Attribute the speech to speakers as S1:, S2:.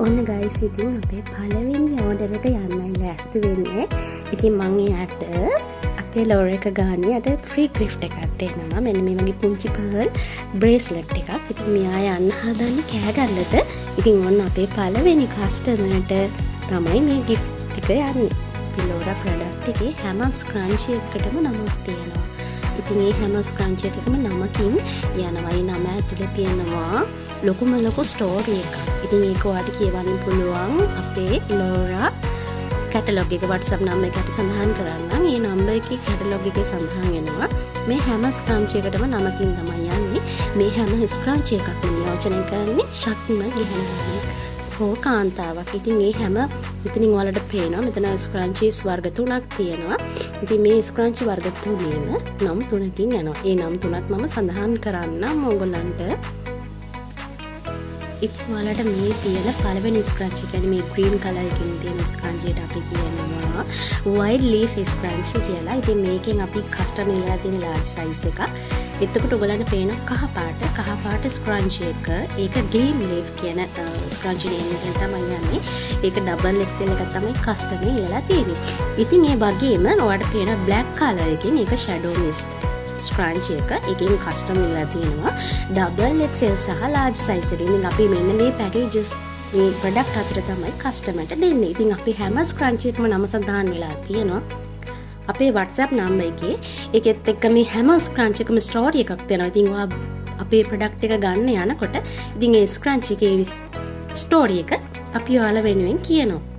S1: ඔන්න ගයිස් ඉතින් අපේ පළවෙනි ඕඩර් එක යන්නයි ලෑස්ති වෙන්නේ. ඉතින් මම එයාට අපේ ලෝර එක ගානේ අද ෆ්‍රී ගිෆ්ට් එකක් දෙන්නවා. මෙන්න මේ වගේ පුංචි පර්ල් බ්‍රේස්ලට් එකක්. ඉතින් මෙයා යන්න හදන්නේ කෑගල්ලට. ඉතින් ඔන්න අපේ පළවෙනි කස්ටමර්ට තමයි මේ ගිෆ්ට් එක යන්නේ. ලෝරා ප්‍රොඩක්ට් එකේ හැම ස්ක්‍රන්චි එකකටම නමක් තියෙනවා. ඉතින් මේ හැම ස්ක්‍රන්චි එකකම නමකින් යනවා. ඒ නම ඇතුලේ තියෙනවා ලොකුම ලොකු ස්ටෝරි එකක්. ඉතින් ඒක ඔයාලට කියවන්න පුළුවන් අපේ ලෝරා කැටලොග් එක WhatsApp නම්බර් එකට සඳහන් කරන්නම්. මේ නම්බර් එකේ කැටලොග් එකේ සඳහන් වෙනවා. මේ හැම ස්ක්‍රන්චි එකකටම නමකින් තමයි යන්නේ. මේ හැම ස්ක්‍රන්චි එකක්ම නියෝජනය කරන්නේ ශක්තිමත් ගිහණියක් හෝ කාන්තාවක්. ඉතින් මේ හැම ඉතින් ඔයාලට පේනවා මෙතන ස්ක්‍රන්චිස් වර්ග 3ක් තියෙනවා. ඉතින් මේ ස්ක්‍රන්චි වර්ග 3ේම නම් 3කින් යනවා. ඒ නම් 3ක් මම සඳහන් කරන්නම් ඕගොල්ලන්ට. ඉතින් ඔයාලට මේ තියෙන පළවෙනි ස්ක්‍රන්චි කියන්නේ මේ green color එකකින් තියෙන ස්ක්‍රන්චියට අපි කියනවා wide leaf ස්ක්‍රන්චි කියලා. ඉතින් මේකෙන් අපි කස්ටම් ඉල්ලලා තියෙන large size එකක්. එතකොට ඔයගලන්ට පේන කහ පාට ස්ක්‍රන්චි එක. ඒක green leaf කියන ස්ක්‍රන්චි නේම් එකෙන් තමයි යන්නේ. ඒක double XL එකක් තමයි කස්ටම් ඉල්ලලා තියෙන්නේ. ඉතින් ඒ වගේම ඔයාලට පේන black color එකකින් ඒක shadow mist ස්ක්‍රන්චි එක. ඒකෙන් කස්ටම් ඉල්ලලා තියෙනවා double XL සහ large size එකකින්. ඉතින් අපි මෙන්න මේ packages මේ product අතර තමයි කස්ටමර්ට දෙන්නේ. ඉතින් අපි හැම ස්ක්‍රන්චි එකම නම සඳහන් වෙලා තියෙනවා අපේ WhatsApp නම්බර් එකේ. ඒකෙත් එක්ක මේ හැම ස්ක්‍රන්චි එකම ස්ටෝරි එකක් තියෙනවා. ඉතින් ඔයා අපේ ප්‍රොඩක්ට් එක ගන්න යනකොට ඉතින් ඒ ස්ක්‍රන්චි එකේ ස්ටෝරි එක අපි ඔයාලා වෙනුවෙන් කියනවා.